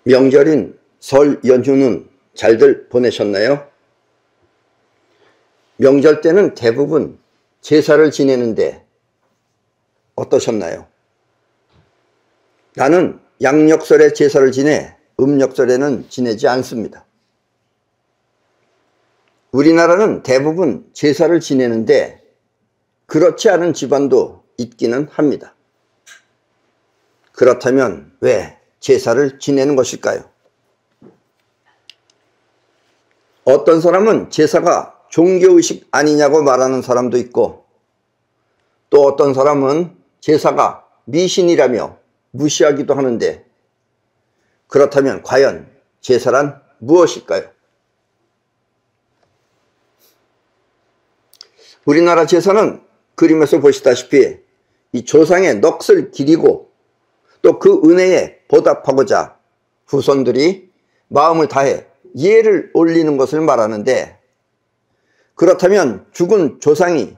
명절인 설 연휴는 잘들 보내셨나요? 명절 때는 대부분 제사를 지내는데 어떠셨나요? 나는 양력설에 제사를 지내 음력설에는 지내지 않습니다. 우리나라는 대부분 제사를 지내는데 그렇지 않은 집안도 있기는 합니다. 그렇다면 왜 제사를 지내는 것일까요? 어떤 사람은 제사가 종교의식 아니냐고 말하는 사람도 있고, 또 어떤 사람은 제사가 미신이라며 무시하기도 하는데, 그렇다면 과연 제사란 무엇일까요? 우리나라 제사는 그림에서 보시다시피 이 조상의 넋을 기리고 또 그 은혜에 보답하고자 후손들이 마음을 다해 예를 올리는 것을 말하는데, 그렇다면 죽은 조상이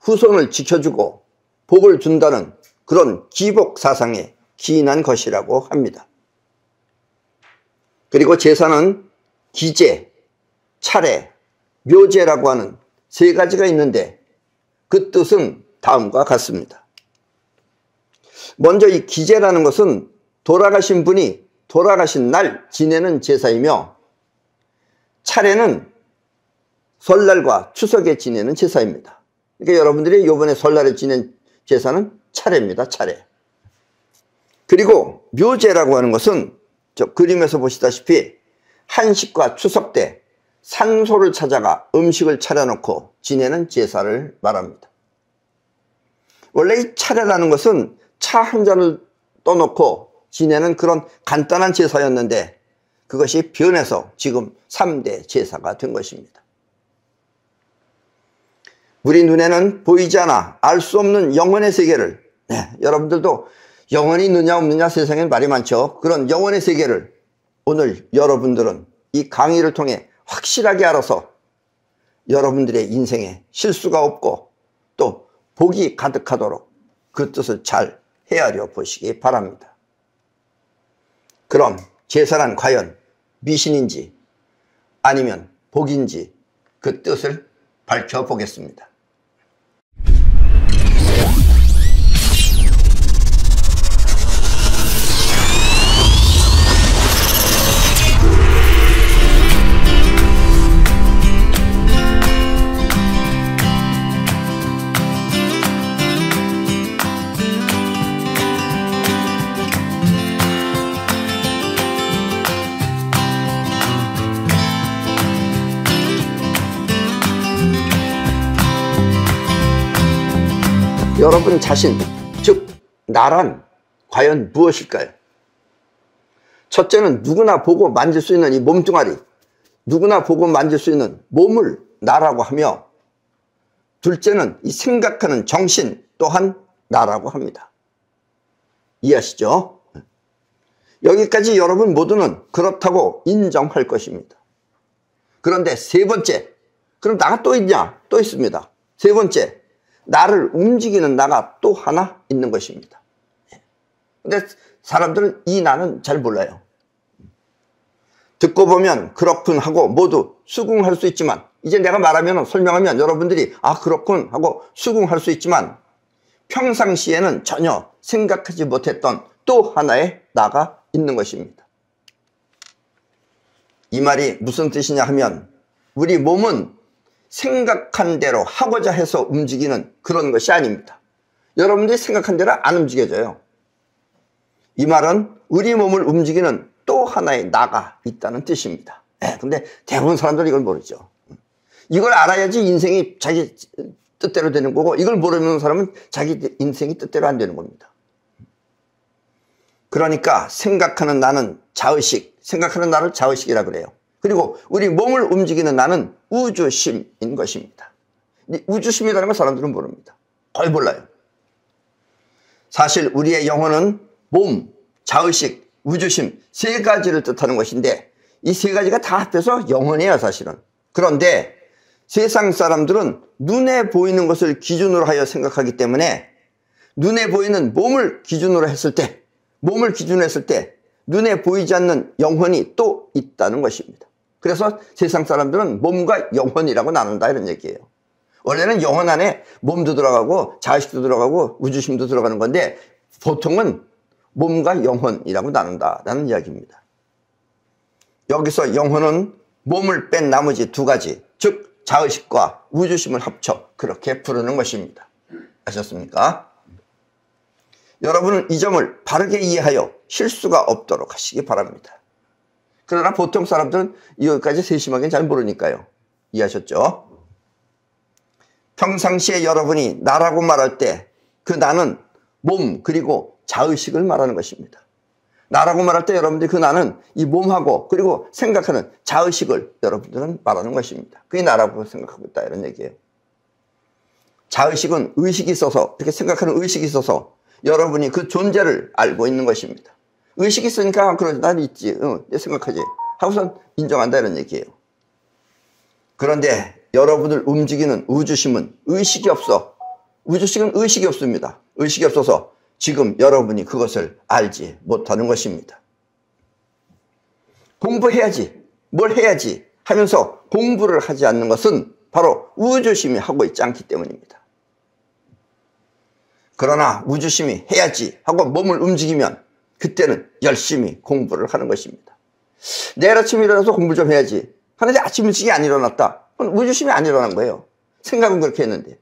후손을 지켜주고 복을 준다는 그런 기복 사상에 기인한 것이라고 합니다. 그리고 제사는 기제, 차례, 묘제라고 하는 세 가지가 있는데 그 뜻은 다음과 같습니다. 먼저 이 기제라는 것은 돌아가신 분이 돌아가신 날 지내는 제사이며, 차례는 설날과 추석에 지내는 제사입니다. 그러니까 여러분들이 이번에 설날에 지낸 제사는 차례입니다. 차례. 그리고 묘제라고 하는 것은 저 그림에서 보시다시피 한식과 추석 때 산소를 찾아가 음식을 차려놓고 지내는 제사를 말합니다. 원래 이 차례라는 것은 차 한 잔을 떠놓고 지내는 그런 간단한 제사였는데, 그것이 변해서 지금 3대 제사가 된 것입니다. 우리 눈에는 보이지 않아 알 수 없는 영혼의 세계를, 여러분들도 영혼이 있느냐 없느냐 세상에 말이 많죠. 그런 영혼의 세계를 오늘 여러분들은 이 강의를 통해 확실하게 알아서 여러분들의 인생에 실수가 없고 또 복이 가득하도록 그 뜻을 잘 헤아려 보시기 바랍니다. 그럼 제사란 과연 미신인지 아니면 복인지 그 뜻을 밝혀보겠습니다. 여러분 자신, 즉 나란 과연 무엇일까요? 첫째는 누구나 보고 만질 수 있는 이 몸뚱아리, 누구나 보고 만질 수 있는 몸을 나라고 하며, 둘째는 이 생각하는 정신 또한 나라고 합니다. 이해하시죠? 여기까지 여러분 모두는 그렇다고 인정할 것입니다. 그런데 세 번째, 그럼 나가 또 있냐? 또 있습니다. 세 번째, 나를 움직이는 나가 또 하나 있는 것입니다. 근데 사람들은 이 나는 잘 몰라요. 듣고 보면 그렇군 하고 모두 수긍할 수 있지만, 이제 내가 말하면 설명하면 여러분들이 아 그렇군 하고 수긍할 수 있지만, 평상시에는 전혀 생각하지 못했던 또 하나의 나가 있는 것입니다. 이 말이 무슨 뜻이냐 하면, 우리 몸은 생각한 대로 하고자 해서 움직이는 그런 것이 아닙니다. 여러분들이 생각한 대로 안 움직여져요. 이 말은 우리 몸을 움직이는 또 하나의 나가 있다는 뜻입니다. 근데 대부분 사람들은 이걸 모르죠. 이걸 알아야지 인생이 자기 뜻대로 되는 거고, 이걸 모르는 사람은 자기 인생이 뜻대로 안 되는 겁니다. 그러니까 생각하는 나는 자의식, 생각하는 나를 자의식이라 그래요. 그리고 우리 몸을 움직이는 나는 우주심인 것입니다. 우주심이라는 걸 사람들은 모릅니다. 거의 몰라요. 사실 우리의 영혼은 몸, 자의식, 우주심 세 가지를 뜻하는 것인데, 이 세 가지가 다 합해서 영혼이에요, 사실은. 그런데 세상 사람들은 눈에 보이는 것을 기준으로 하여 생각하기 때문에, 눈에 보이는 몸을 기준으로 했을 때 눈에 보이지 않는 영혼이 또 있다는 것입니다. 그래서 세상 사람들은 몸과 영혼이라고 나눈다 이런 얘기예요. 원래는 영혼 안에 몸도 들어가고 자의식도 들어가고 우주심도 들어가는 건데 보통은 몸과 영혼이라고 나눈다라는 이야기입니다. 여기서 영혼은 몸을 뺀 나머지 두 가지, 즉 자의식과 우주심을 합쳐 그렇게 부르는 것입니다. 아셨습니까? 여러분은 이 점을 바르게 이해하여 실수가 없도록 하시기 바랍니다. 그러나 보통 사람들은 이것까지 세심하게 잘 모르니까요. 이해하셨죠? 평상시에 여러분이 나라고 말할 때 그 나는 몸 그리고 자의식을 말하는 것입니다. 나라고 말할 때 여러분들이 그 나는 이 몸하고 그리고 생각하는 자의식을 여러분들은 말하는 것입니다. 그게 나라고 생각하고 있다 이런 얘기예요. 자의식은 의식이 있어서 이렇게 생각하는 의식이 있어서 여러분이 그 존재를 알고 있는 것입니다. 의식이 있으니까 그러지 난 있지 내 생각하지 하고선 인정한다 이런 얘기예요. 그런데 여러분을 움직이는 우주심은 의식이 없어. 우주식은 의식이 없습니다. 의식이 없어서 지금 여러분이 그것을 알지 못하는 것입니다. 공부해야지 뭘 해야지 하면서 공부를 하지 않는 것은 바로 우주심이 하고 있지 않기 때문입니다. 그러나 우주심이 해야지 하고 몸을 움직이면 그때는 열심히 공부를 하는 것입니다. 내일 아침에 일어나서 공부 좀 해야지 하는데 아침 일찍이 안 일어났다. 우주심이 안 일어난 거예요. 생각은 그렇게 했는데.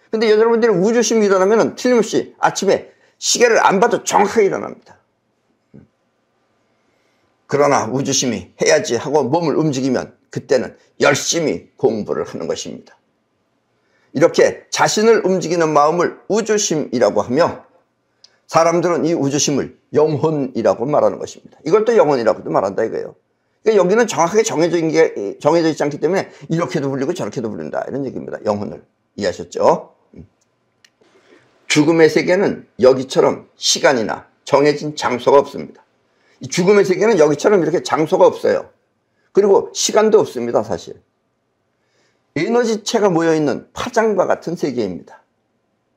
근데 여러분들은 우주심이 일어나면 틀림없이 아침에 시계를 안 봐도 정확하게 일어납니다. 그러나 우주심이 해야지 하고 몸을 움직이면 그때는 열심히 공부를 하는 것입니다. 이렇게 자신을 움직이는 마음을 우주심이라고 하며 사람들은 이 우주심을 영혼이라고 말하는 것입니다. 이걸 또 영혼이라고도 말한다 이거예요. 그러니까 여기는 정확하게 정해져 있지 않기 때문에 이렇게도 불리고 저렇게도 불린다 이런 얘기입니다. 영혼을. 이해하셨죠? 죽음의 세계는 여기처럼 시간이나 정해진 장소가 없습니다. 이 죽음의 세계는 여기처럼 이렇게 장소가 없어요. 그리고 시간도 없습니다. 사실 에너지체가 모여있는 파장과 같은 세계입니다.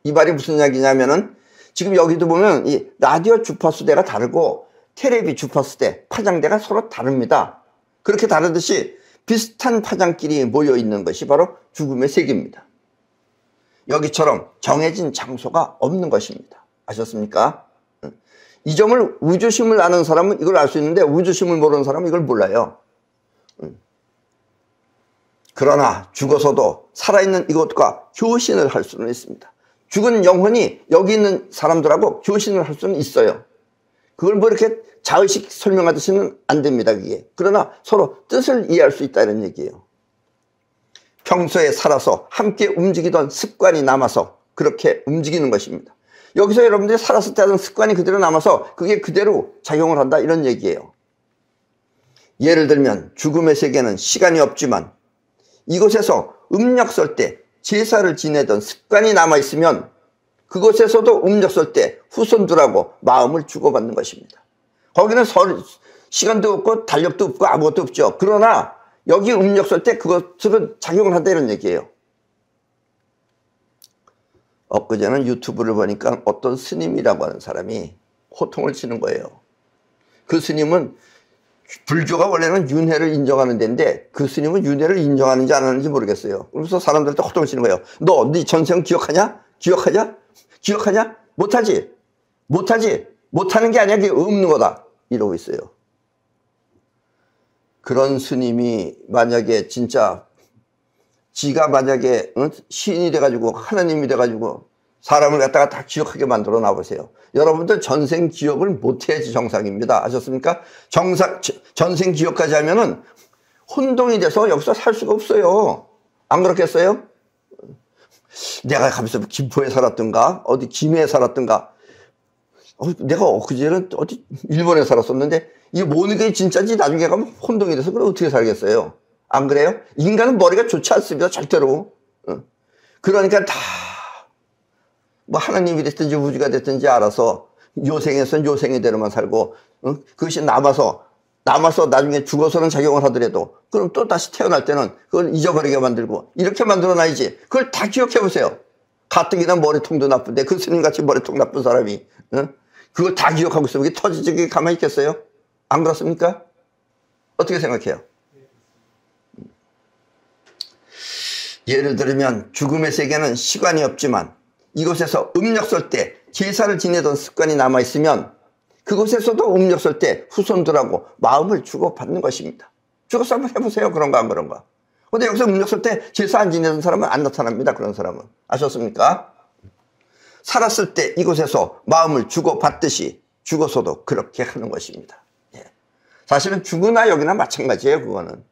이 말이 무슨 이야기냐면은 지금 여기도 보면 이 라디오 주파수대가 다르고 텔레비 주파수대, 파장대가 서로 다릅니다. 그렇게 다르듯이 비슷한 파장끼리 모여있는 것이 바로 죽음의 세계입니다. 여기처럼 정해진 장소가 없는 것입니다. 아셨습니까? 이 점을 우주심을 아는 사람은 이걸 알 수 있는데 우주심을 모르는 사람은 이걸 몰라요. 그러나 죽어서도 살아있는 이것과 교신을 할 수는 있습니다. 죽은 영혼이 여기 있는 사람들하고 교신을 할 수는 있어요. 그걸 뭐 이렇게 자의식 설명하듯이는 안 됩니다. 그게. 그러나 서로 뜻을 이해할 수 있다 이런 얘기예요. 평소에 살아서 함께 움직이던 습관이 남아서 그렇게 움직이는 것입니다. 여기서 여러분들이 살았을 때 하던 습관이 그대로 남아서 그게 그대로 작용을 한다 이런 얘기예요. 예를 들면 죽음의 세계는 시간이 없지만 이곳에서 음력 쓸 때 제사를 지내던 습관이 남아있으면 그곳에서도 음력 쓸 때 후손들하고 마음을 주고받는 것입니다. 거기는 시간도 없고 달력도 없고 아무것도 없죠. 그러나 여기 음력 쓸 때 그것들은 작용을 한다 이런 얘기예요. 엊그제는 유튜브를 보니까 어떤 스님이라고 하는 사람이 호통을 치는 거예요. 그 스님은 불교가 원래는 윤회를 인정하는 데인데 그 스님은 윤회를 인정하는지 안 하는지 모르겠어요. 그래서 사람들한테 호통을 치는 거예요. 너 네 전생 기억하냐? 기억하냐? 기억하냐? 못하지? 못하지? 못하는 게 아니야. 그게 없는 거다. 이러고 있어요. 그런 스님이 만약에 진짜 지가 만약에 신이 돼가지고 하나님이 돼가지고 사람을 갖다가 다 기억하게 만들어 놔보세요. 여러분들 전생 기억을 못해야지 정상입니다. 아셨습니까? 전생 기억까지 하면은 혼동이 돼서 여기서 살 수가 없어요. 안 그렇겠어요? 내가 가면서 김포에 살았던가 어디 김해에 살았던가 내가 엊그제는 어디 일본에 살았었는데 이게 모든 게 진짜인지 나중에 가면 혼동이 돼서 그럼 어떻게 살겠어요? 안 그래요? 인간은 머리가 좋지 않습니다. 절대로. 그러니까 다 뭐 하나님이 됐든지 우주가 됐든지 알아서 요생에선 요생의 대로만 살고 그것이 남아서 나중에 죽어서는 작용을 하더라도 그럼 또 다시 태어날 때는 그걸 잊어버리게 만들고 이렇게 만들어놔야지. 그걸 다 기억해보세요. 가뜩이나 머리통도 나쁜데 그 스님같이 머리통 나쁜 사람이 그걸 다 기억하고 있으면 이게 터지지 가만히 있겠어요? 안 그렇습니까? 어떻게 생각해요? 예를 들면 죽음의 세계는 시간이 없지만 이곳에서 음력 설 때 제사를 지내던 습관이 남아있으면 그곳에서도 음력 설 때 후손들하고 마음을 주고받는 것입니다. 죽어서 한번 해보세요. 그런가 안 그런가. 근데 여기서 음력 설 때 제사 안 지내던 사람은 안 나타납니다. 그런 사람은. 아셨습니까? 살았을 때 이곳에서 마음을 주고받듯이 죽어서도 그렇게 하는 것입니다. 예. 사실은 죽으나 여기나 마찬가지예요. 그거는.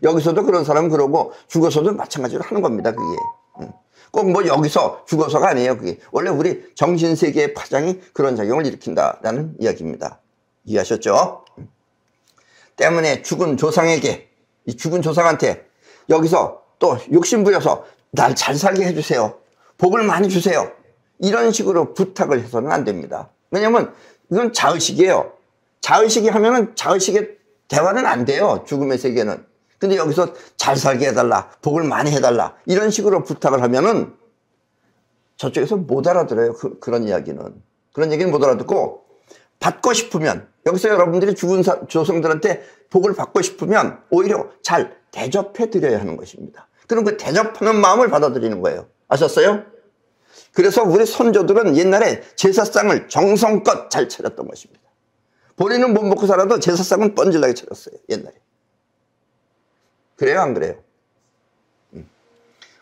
여기서도 그런 사람은 그러고 죽어서도 마찬가지로 하는 겁니다. 그게. 꼭 뭐 여기서 죽어서가 아니에요. 그게. 원래 우리 정신세계의 파장이 그런 작용을 일으킨다라는 이야기입니다. 이해하셨죠? 때문에 죽은 조상에게, 이 죽은 조상한테 여기서 또 욕심부려서 날 잘 살게 해주세요. 복을 많이 주세요. 이런 식으로 부탁을 해서는 안 됩니다. 왜냐면 이건 자의식이에요. 자의식이 하면은 자의식의 대화는 안 돼요. 죽음의 세계는. 근데 여기서 잘 살게 해달라, 복을 많이 해달라, 이런 식으로 부탁을 하면은 저쪽에서 못 알아들어요. 그런 이야기는. 그런 얘기는 못 알아듣고, 받고 싶으면, 여기서 여러분들이 죽은 조상들한테 복을 받고 싶으면 오히려 잘 대접해 드려야 하는 것입니다. 그럼 그 대접하는 마음을 받아들이는 거예요. 아셨어요? 그래서 우리 선조들은 옛날에 제사상을 정성껏 잘 차렸던 것입니다. 본인은 못 먹고 살아도 제사상은 뻔질나게 차렸어요. 옛날에. 그래요, 안 그래요?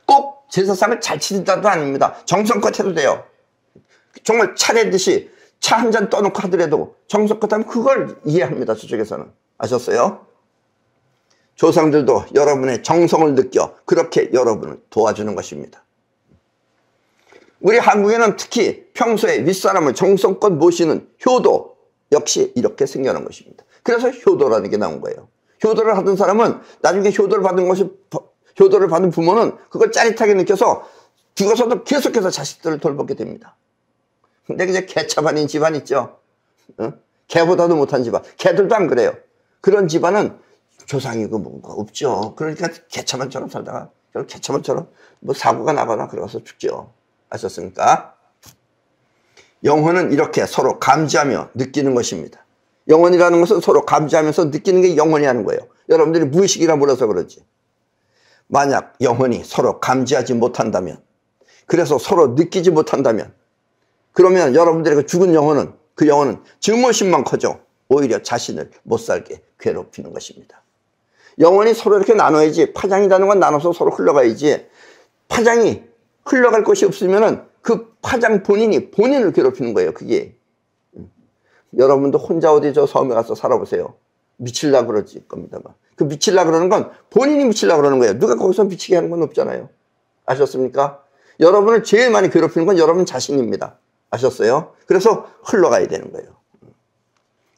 꼭 제사상을 잘 치린다도 아닙니다. 정성껏 해도 돼요. 정말 차례듯이 차 한 잔 떠놓고 하더라도 정성껏 하면 그걸 이해합니다. 저쪽에서는. 아셨어요? 조상들도 여러분의 정성을 느껴 그렇게 여러분을 도와주는 것입니다. 우리 한국에는 특히 평소에 윗사람을 정성껏 모시는 효도 역시 이렇게 생겨난 것입니다. 그래서 효도라는 게 나온 거예요. 효도를 하던 사람은 나중에 효도를 받은 부모는 그걸 짜릿하게 느껴서 죽어서도 계속해서 자식들을 돌보게 됩니다. 근데 이제 개차반인 집안 있죠. 개보다도 못한 집안. 개들도 안 그래요. 그런 집안은 조상이고 뭔가 없죠. 그러니까 개차반처럼 살다가 개차반처럼 뭐 사고가 나거나 그러서 죽죠. 아셨습니까? 영혼은 이렇게 서로 감지하며 느끼는 것입니다. 영혼이라는 것은 서로 감지하면서 느끼는 게 영혼이라는 거예요. 여러분들이 무의식이라 몰라서 그러지. 만약 영혼이 서로 감지하지 못한다면, 그래서 서로 느끼지 못한다면, 그러면 여러분들의 그 죽은 영혼은, 그 영혼은 증오심만 커져 오히려 자신을 못 살게 괴롭히는 것입니다. 영혼이 서로 이렇게 나눠야지, 파장이라는 건 나눠서 서로 흘러가야지, 파장이 흘러갈 곳이 없으면은 그 파장 본인이 본인을 괴롭히는 거예요. 그게. 여러분도 혼자 어디 저 섬에 가서 살아보세요. 미칠라 그러지 겁니다만. 그 미칠라 그러는 건 본인이 미칠라 그러는 거예요. 누가 거기서 미치게 하는 건 없잖아요. 아셨습니까? 여러분을 제일 많이 괴롭히는 건 여러분 자신입니다. 아셨어요? 그래서 흘러가야 되는 거예요.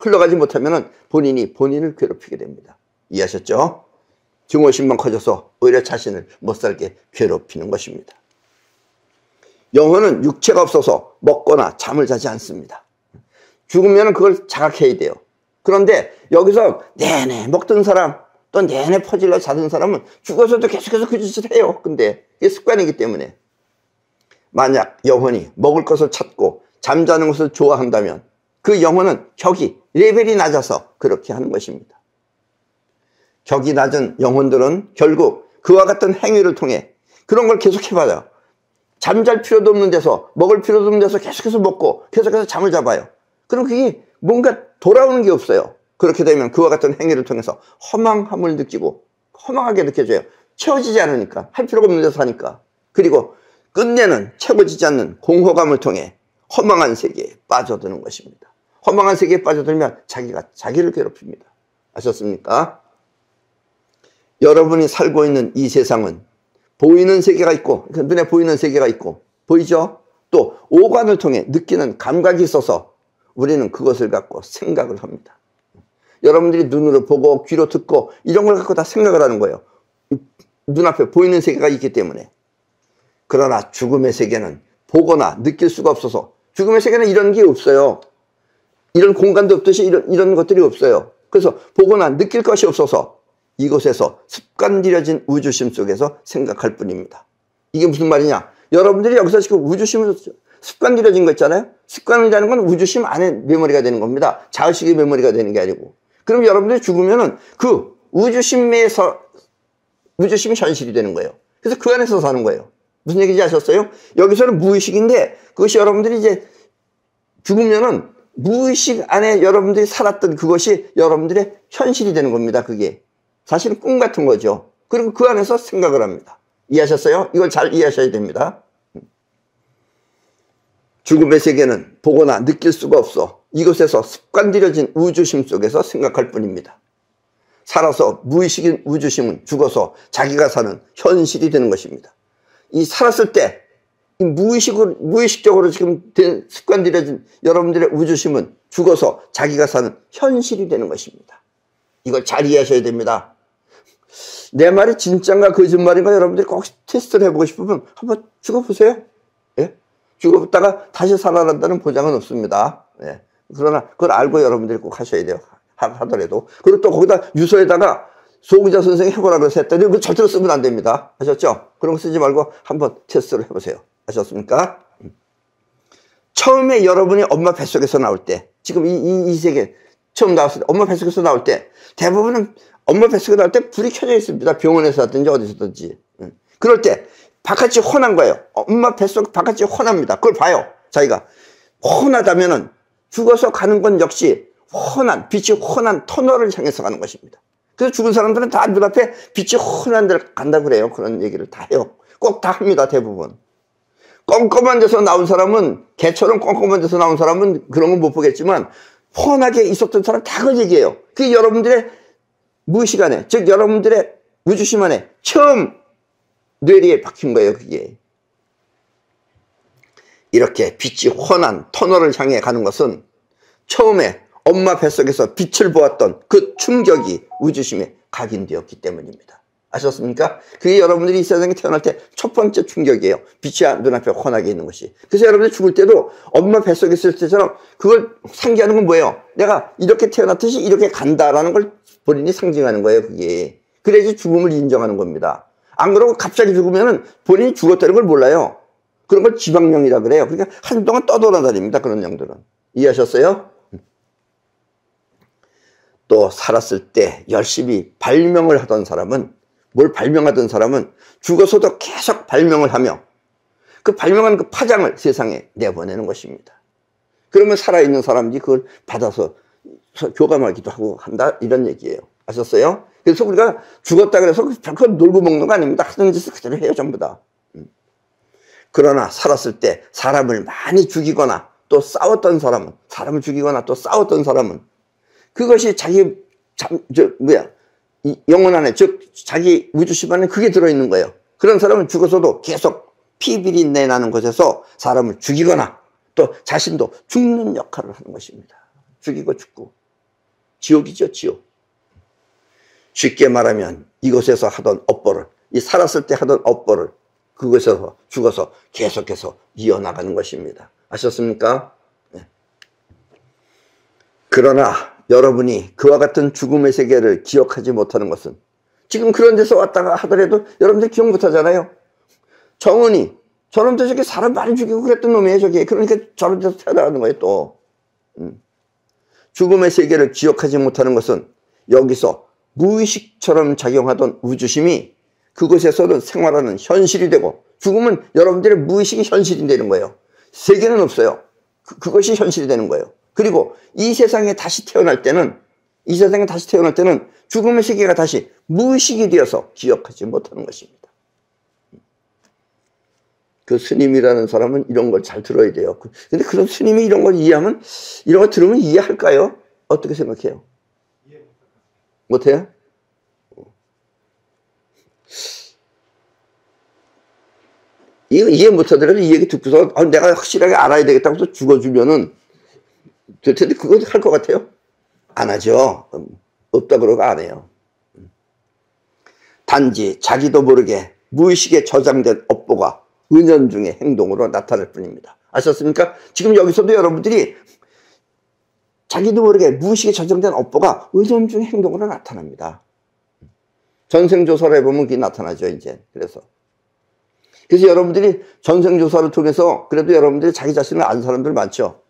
흘러가지 못하면 본인이 본인을 괴롭히게 됩니다. 이해하셨죠? 증오심만 커져서 오히려 자신을 못 살게 괴롭히는 것입니다. 영혼은 육체가 없어서 먹거나 잠을 자지 않습니다. 죽으면 그걸 자각해야 돼요. 그런데 여기서 내내 먹던 사람, 또 내내 퍼질러 자던 사람은 죽어서도 계속해서 그 짓을 해요. 근데 이게 습관이기 때문에. 만약 영혼이 먹을 것을 찾고 잠자는 것을 좋아한다면 그 영혼은 격이, 레벨이 낮아서 그렇게 하는 것입니다. 격이 낮은 영혼들은 결국 그와 같은 행위를 통해 그런 걸 계속 해봐요. 잠잘 필요도 없는 데서, 먹을 필요도 없는 데서 계속해서 먹고 계속해서 잠을 잡아요. 그럼 그게 뭔가 돌아오는 게 없어요. 그렇게 되면 그와 같은 행위를 통해서 허망함을 느끼고 허망하게 느껴져요. 채워지지 않으니까, 할 필요가 없는 데서 하니까. 그리고 끝내는 채워지지 않는 공허감을 통해 허망한 세계에 빠져드는 것입니다. 허망한 세계에 빠져들면 자기가 자기를 괴롭힙니다. 아셨습니까? 여러분이 살고 있는 이 세상은 보이는 세계가 있고, 눈에 보이는 세계가 있고, 보이죠? 또 오감을 통해 느끼는 감각이 있어서 우리는 그것을 갖고 생각을 합니다. 여러분들이 눈으로 보고 귀로 듣고 이런 걸 갖고 다 생각을 하는 거예요. 눈앞에 보이는 세계가 있기 때문에. 그러나 죽음의 세계는 보거나 느낄 수가 없어서, 죽음의 세계는 이런 게 없어요. 이런 공간도 없듯이 이런 것들이 없어요. 그래서 보거나 느낄 것이 없어서 이곳에서 습관들여진 우주심 속에서 생각할 뿐입니다. 이게 무슨 말이냐? 여러분들이 여기서 지금 우주심을 습관들여진 거 있잖아요. 습관이라는 건 우주심 안에 메모리가 되는 겁니다. 자의식의 메모리가 되는 게 아니고. 그럼 여러분들이 죽으면은 그 우주심에서, 우주심이 현실이 되는 거예요. 그래서 그 안에서 사는 거예요. 무슨 얘기인지 아셨어요? 여기서는 무의식인데 그것이 여러분들이 이제 죽으면은 무의식 안에 여러분들이 살았던 그것이 여러분들의 현실이 되는 겁니다. 그게 사실은 꿈 같은 거죠. 그리고 그 안에서 생각을 합니다. 이해하셨어요? 이걸 잘 이해하셔야 됩니다. 죽음의 세계는 보거나 느낄 수가 없어 이곳에서 습관들여진 우주심 속에서 생각할 뿐입니다. 살아서 무의식인 우주심은 죽어서 자기가 사는 현실이 되는 것입니다. 이 살았을 때 무의식적으로 지금 된 습관들여진 여러분들의 우주심은 죽어서 자기가 사는 현실이 되는 것입니다. 이걸 잘 이해하셔야 됩니다. 내 말이 진짜인가 거짓말인가 여러분들이 꼭 테스트를 해보고 싶으면 한번 죽어보세요. 예? 죽었다가 다시 살아난다는 보장은 없습니다. 예. 그러나 그걸 알고 여러분들이 꼭 하셔야 돼요. 하더라도. 그리고 또 거기다 유서에다가 소기자 선생이 해보라고 해서 했더니 그거 절대로 쓰면 안 됩니다. 아셨죠? 그런 거 쓰지 말고 한번 테스트를 해보세요. 아셨습니까? 처음에 여러분이 엄마 뱃속에서 나올 때, 지금 이 세계 처음 나왔을 때, 엄마 뱃속에서 나올 때, 대부분은 엄마 뱃속에 나올 때 불이 켜져 있습니다. 병원에서 하든지 어디서든지. 그럴 때 바깥이 훤한 거예요. 엄마 뱃속 바깥이 훤합니다. 그걸 봐요. 자기가 훤하다면은 죽어서 가는 건 역시 훤한, 빛이 훤한 터널을 향해서 가는 것입니다. 그래서 죽은 사람들은 다 눈앞에 빛이 훤한 데를 간다고 그래요. 그런 얘기를 다 해요. 꼭 다 합니다. 대부분. 껌껌한 데서 나온 사람은, 개처럼 껌껌한 데서 나온 사람은 그런 건 못 보겠지만 훤하게 있었던 사람 다 그 얘기예요. 그게 여러분들의 무의식 안에, 즉 여러분들의 우주심 안에 처음 뇌리에 박힌 거예요. 그게. 이렇게 빛이 훤한 터널을 향해 가는 것은 처음에 엄마 뱃속에서 빛을 보았던 그 충격이 우주심에 각인되었기 때문입니다. 아셨습니까? 그게 여러분들이 이 세상에 태어날 때 첫 번째 충격이에요. 빛이 눈앞에 훤하게 있는 것이. 그래서 여러분들이 죽을 때도 엄마 뱃속에 있을 때처럼 그걸 상기하는 건 뭐예요? 내가 이렇게 태어났듯이 이렇게 간다라는 걸 본인이 상징하는 거예요. 그게. 그래야지 죽음을 인정하는 겁니다. 안 그러고 갑자기 죽으면은 본인이 죽었다는 걸 몰라요. 그런 걸 지방령이라 그래요. 그러니까 한동안 떠돌아다닙니다. 그런 영들은. 이해하셨어요? 또 살았을 때 열심히 발명을 하던 사람은, 뭘 발명하던 사람은 죽어서도 계속 발명을 하며 그 발명한 그 파장을 세상에 내보내는 것입니다. 그러면 살아있는 사람들이 그걸 받아서 교감하기도 하고 한다, 이런 얘기예요. 아셨어요? 그래서 우리가 죽었다 그래서 그걸 놀고 먹는 거 아닙니다. 하던 짓을 그대로 해요. 전부 다. 그러나 살았을 때 사람을 많이 죽이거나 또 싸웠던 사람은, 사람을 죽이거나 또 싸웠던 사람은 그것이 자기 이 영혼 안에, 즉 자기 우주심 안에 그게 들어있는 거예요. 그런 사람은 죽어서도 계속 피비린내 나는 곳에서 사람을 죽이거나 또 자신도 죽는 역할을 하는 것입니다. 죽이고 죽고. 지옥이죠, 지옥. 쉽게 말하면 이곳에서 하던 업보를, 이 살았을 때 하던 업보를 그곳에서 죽어서 계속해서 이어나가는 것입니다. 아셨습니까? 네. 그러나 여러분이 그와 같은 죽음의 세계를 기억하지 못하는 것은, 지금 그런 데서 왔다가 하더라도 여러분들 기억 못하잖아요. 정은이, 저놈도 저렇게 사람 많이 죽이고 그랬던 놈이에요, 저게. 그러니까 저런 데서 태어나는 거예요, 또. 죽음의 세계를 기억하지 못하는 것은 여기서 무의식처럼 작용하던 우주심이 그곳에서는 생활하는 현실이 되고, 죽음은 여러분들의 무의식이 현실이 되는 거예요. 세계는 없어요. 그것이 현실이 되는 거예요. 그리고 이 세상에 다시 태어날 때는, 죽음의 세계가 다시 무의식이 되어서 기억하지 못하는 것입니다. 그 스님이라는 사람은 이런 걸 잘 들어야 돼요. 근데 그런 스님이 이런 걸 이해하면, 이런 거 들으면 이해할까요? 어떻게 생각해요? 못해요? 이해 못하더라도 이 얘기 듣고서 내가 확실하게 알아야 되겠다고 해서 죽어주면은 될 텐데 그거 할 것 같아요? 안 하죠. 없다 그러고 안 해요. 단지 자기도 모르게 무의식에 저장된 업보가 은연중의 행동으로 나타날 뿐입니다. 아셨습니까? 지금 여기서도 여러분들이 자기도 모르게 무의식에 저장된 업보가 은연중의 행동으로 나타납니다. 전생조사를 해보면 그게 나타나죠, 이제. 그래서 여러분들이 전생조사를 통해서 그래도 여러분들이 자기 자신을 아는 사람들 많죠.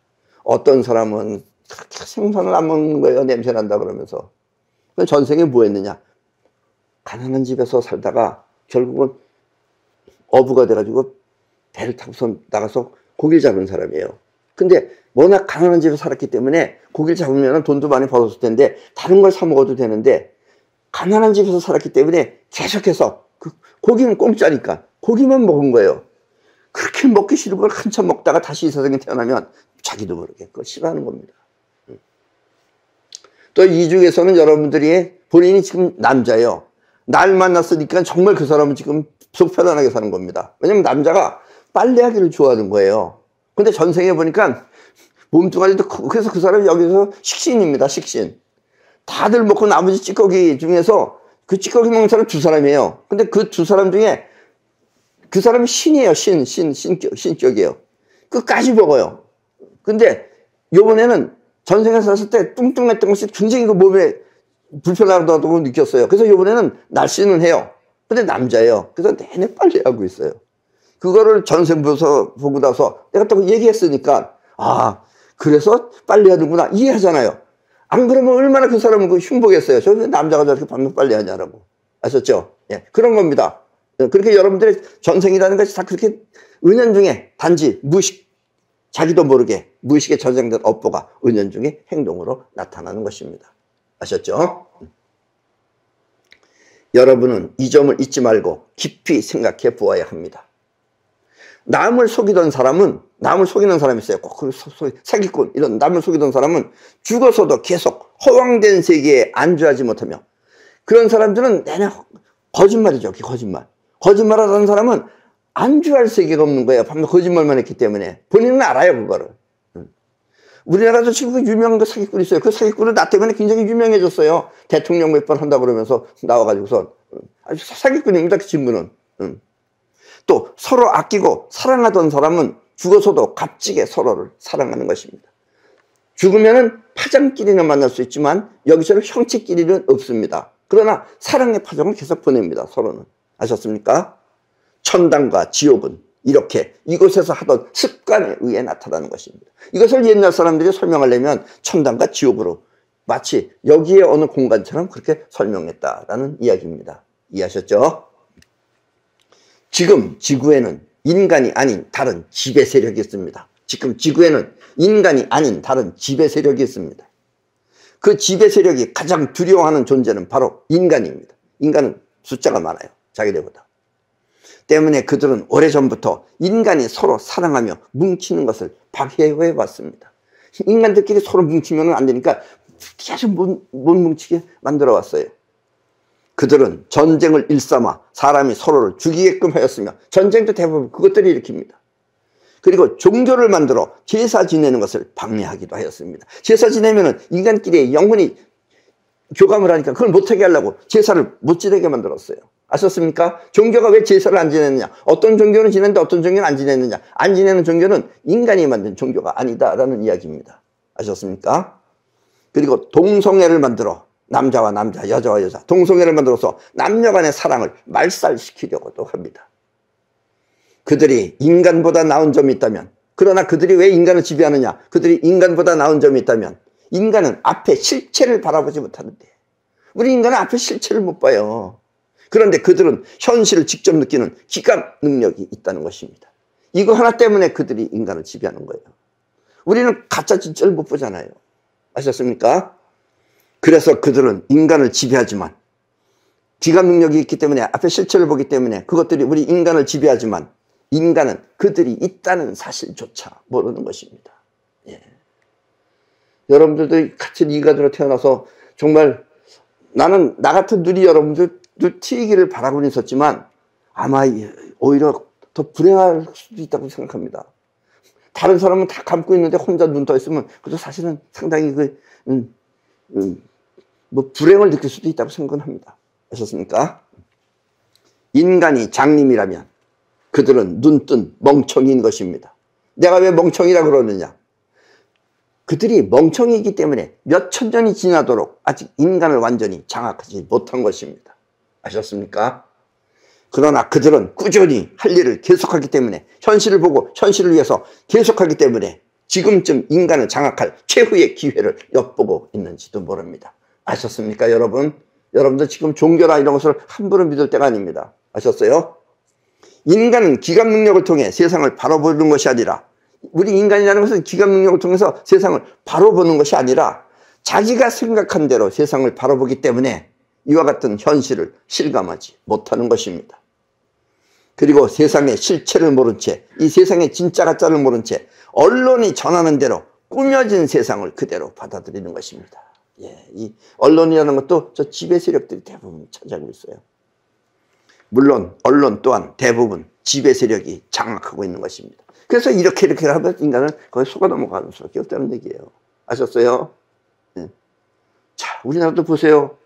어떤 사람은 그렇게 생선을 안 먹는 거예요. 냄새 난다 그러면서. 전생에 뭐 했느냐? 가난한 집에서 살다가 결국은 어부가 돼가지고 배를 타고서 나가서 고기를 잡은 사람이에요. 근데 워낙 가난한 집에서 살았기 때문에 고기를 잡으면 돈도 많이 벌었을 텐데 다른 걸 사 먹어도 되는데, 가난한 집에서 살았기 때문에 계속해서 그 고기는 공짜니까 고기만 먹은 거예요. 그렇게 먹기 싫은 걸 한참 먹다가 다시 이 세상에 태어나면 자기도 모르게 그걸 싫어하는 겁니다. 또 이 중에서는 여러분들이 본인이 지금 남자예요. 날 만났으니까 정말 그 사람은 지금 속 편안하게 사는 겁니다. 왜냐면 남자가 빨래하기를 좋아하는 거예요. 근데 전생에 보니까 몸뚱아리도 크고, 그래서 그 사람이 여기서 식신입니다. 식신. 다들 먹고 나머지 찌꺼기 중에서 그 찌꺼기 먹는 사람 두 사람이에요. 근데 그 두 사람 중에 그 사람이 신이에요. 신격이에요. 끝까지 먹어요. 근데 요번에는 전생에 살았을 때 뚱뚱했던 것이 굉장히 그 몸에 불편하다고 느꼈어요. 그래서 요번에는 날씬은 해요. 근데 남자예요. 그래서 내내 빨래하고 있어요. 그거를 전생 보고 나서 내가 또 얘기했으니까, 아, 그래서 빨래하는구나 이해하잖아요. 안 그러면 얼마나 그 사람은 그 흉보겠어요. 저 남자가 저렇게 밤낮 빨래하냐라고. 아셨죠? 예, 그런 겁니다. 그렇게 여러분들의 전생이라는 것이 다 그렇게 은연중에 단지 무의식, 자기도 모르게 무의식에 저장된 업보가 은연중에 행동으로 나타나는 것입니다. 아셨죠? 여러분은 이 점을 잊지 말고 깊이 생각해 보아야 합니다. 남을 속이던 사람은, 남을 속이는 사람이 있어요. 꼭 사기꾼, 이런 남을 속이던 사람은 죽어서도 계속 허황된 세계에 안주하지 못하며, 그런 사람들은 내내 거짓말이죠. 거짓말. 거짓말하는 사람은 안주할 세계가 없는 거예요. 밤낮 거짓말만 했기 때문에. 본인은 알아요, 그거를. 우리나라도 지금 그 유명한 그 사기꾼 있어요. 그 사기꾼은 나 때문에 굉장히 유명해졌어요. 대통령 몇 번 한다 그러면서 나와가지고서. 아주 사기꾼입니다, 그 친구는. 또 서로 아끼고 사랑하던 사람은 죽어서도 값지게 서로를 사랑하는 것입니다. 죽으면은 파장끼리는 만날 수 있지만 여기서는 형체끼리는 없습니다. 그러나 사랑의 파장을 계속 보냅니다, 서로는. 아셨습니까? 천당과 지옥은 이렇게 이곳에서 하던 습관에 의해 나타나는 것입니다. 이것을 옛날 사람들이 설명하려면 천당과 지옥으로 마치 여기에 어느 공간처럼 그렇게 설명했다라는 이야기입니다. 이해하셨죠? 지금 지구에는 인간이 아닌 다른 지배 세력이 있습니다. 지금 지구에는 인간이 아닌 다른 지배 세력이 있습니다. 그 지배 세력이 가장 두려워하는 존재는 바로 인간입니다. 인간은 숫자가 많아요, 자기들보다. 때문에 그들은 오래전부터 인간이 서로 사랑하며 뭉치는 것을 박해해 왔습니다. 인간들끼리 서로 뭉치면 안 되니까 계속 못 뭉치게 만들어 왔어요. 그들은 전쟁을 일삼아 사람이 서로를 죽이게끔 하였으며, 전쟁도 대부분 그것들이 일으킵니다. 그리고 종교를 만들어 제사 지내는 것을 방해하기도 하였습니다. 제사 지내면은 인간끼리 영혼이 교감을 하니까 그걸 못하게 하려고 제사를 못 지내게 만들었어요. 아셨습니까? 종교가 왜 제사를 안 지냈느냐? 어떤 종교는 지냈는데 어떤 종교는 안 지냈느냐? 안 지내는 종교는 인간이 만든 종교가 아니다라는 이야기입니다. 아셨습니까? 그리고 동성애를 만들어 남자와 남자, 여자와 여자, 동성애를 만들어서 남녀 간의 사랑을 말살시키려고도 합니다. 그들이 인간보다 나은 점이 있다면, 그러나 그들이 왜 인간을 지배하느냐? 그들이 인간보다 나은 점이 있다면, 인간은 앞에 실체를 바라보지 못하는데, 우리 인간은 앞에 실체를 못 봐요. 그런데 그들은 현실을 직접 느끼는 기각 능력이 있다는 것입니다. 이거 하나 때문에 그들이 인간을 지배하는 거예요. 우리는 가짜 진짜를 못 보잖아요. 아셨습니까? 그래서 그들은 인간을 지배하지만, 기각 능력이 있기 때문에 앞에 실체를 보기 때문에 그것들이 우리 인간을 지배하지만, 인간은 그들이 있다는 사실조차 모르는 것입니다. 예. 여러분들도 같은 인간으로 태어나서 정말 나는 나 같은 눈이 여러분들 눈 트이기를 바라고는 있었지만 아마 오히려 더 불행할 수도 있다고 생각합니다. 다른 사람은 다 감고 있는데 혼자 눈 떠 있으면 그것도 사실은 상당히 불행을 느낄 수도 있다고 생각합니다. 아셨습니까? 인간이 장님이라면 그들은 눈뜬 멍청이인 것입니다. 내가 왜 멍청이라 그러느냐? 그들이 멍청이기 때문에 몇 천 년이 지나도록 아직 인간을 완전히 장악하지 못한 것입니다. 아셨습니까? 그러나 그들은 꾸준히 할 일을 계속하기 때문에, 현실을 보고 현실을 위해서 계속하기 때문에 지금쯤 인간을 장악할 최후의 기회를 엿보고 있는지도 모릅니다. 아셨습니까, 여러분? 여러분들 지금 종교나 이런 것을 함부로 믿을 때가 아닙니다. 아셨어요? 인간은 기감 능력을 통해 세상을 바로 보는 것이 아니라, 우리 인간이라는 것은 기감 능력을 통해서 세상을 바로 보는 것이 아니라 자기가 생각한 대로 세상을 바로 보기 때문에 이와 같은 현실을 실감하지 못하는 것입니다. 그리고 세상의 실체를 모른 채, 이 세상의 진짜 가짜를 모른 채 언론이 전하는 대로 꾸며진 세상을 그대로 받아들이는 것입니다. 예, 이 언론이라는 것도 저 지배 세력들이 대부분 차지하고 있어요. 물론 언론 또한 대부분 지배 세력이 장악하고 있는 것입니다. 그래서 이렇게 하면 인간은 거의 속아 넘어가는 수밖에 없다는 얘기예요. 아셨어요? 예. 자, 우리나라도 보세요.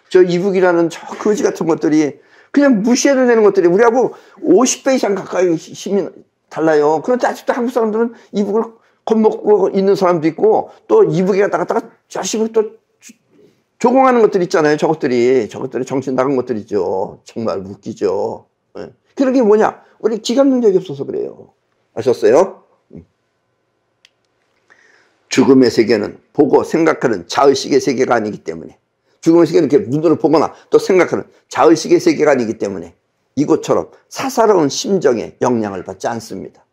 저 이북이라는 저 거지 같은 것들이 그냥 무시해도 되는 것들이 우리하고 50배 이상 가까이 힘이 달라요. 그런데 아직도 한국 사람들은 이북을 겁먹고 있는 사람도 있고, 또 이북에 갔다가 자식을 또 조공하는 것들 있잖아요. 저것들이 정신 나간 것들이죠. 정말 웃기죠. 네. 그런 게 뭐냐? 우리 기감 능력이 없어서 그래요. 아셨어요? 죽음의 세계는 보고 생각하는 자의식의 세계가 아니기 때문에, 죽음의 세계는 이렇게 눈으로 보거나 또 생각하는 자의식의 세계가 아니기 때문에 이곳처럼 사사로운 심정에 영향을 받지 않습니다.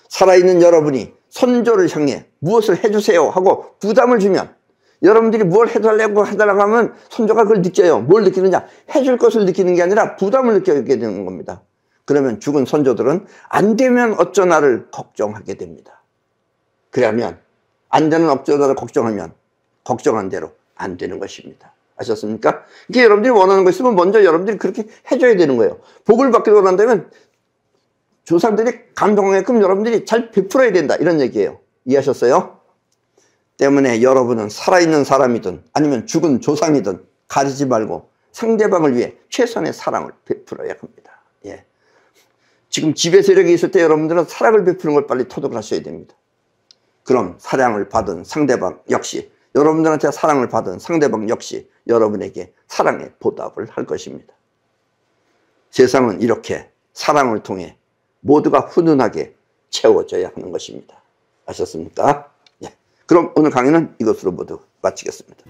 살아있는 여러분이 선조를 향해 무엇을 해주세요 하고 부담을 주면, 여러분들이 뭘 해달라고 하면 선조가 그걸 느껴요. 뭘 느끼느냐? 해줄 것을 느끼는 게 아니라 부담을 느끼게 되는 겁니다. 그러면 죽은 선조들은 안 되면 어쩌나를 걱정하게 됩니다. 그러면 안 되는 어쩌나를 걱정하면 걱정한 대로 안 되는 것입니다. 아셨습니까? 이게 여러분들이 원하는 거 있으면 먼저 여러분들이 그렇게 해줘야 되는 거예요. 복을 받기를 원한다면 조상들이 감동하게끔 여러분들이 잘 베풀어야 된다, 이런 얘기예요. 이해하셨어요? 때문에 여러분은 살아있는 사람이든 아니면 죽은 조상이든 가리지 말고 상대방을 위해 최선의 사랑을 베풀어야 합니다. 예. 지금 지배 세력이 있을 때 여러분들은 사랑을 베푸는 걸 빨리 터득을 하셔야 됩니다. 그럼 사랑을 받은 상대방 역시, 여러분들한테 사랑을 받은 상대방 역시 여러분에게 사랑의 보답을 할 것입니다. 세상은 이렇게 사랑을 통해 모두가 훈훈하게 채워져야 하는 것입니다. 아셨습니까? 예. 그럼 오늘 강의는 이것으로 모두 마치겠습니다.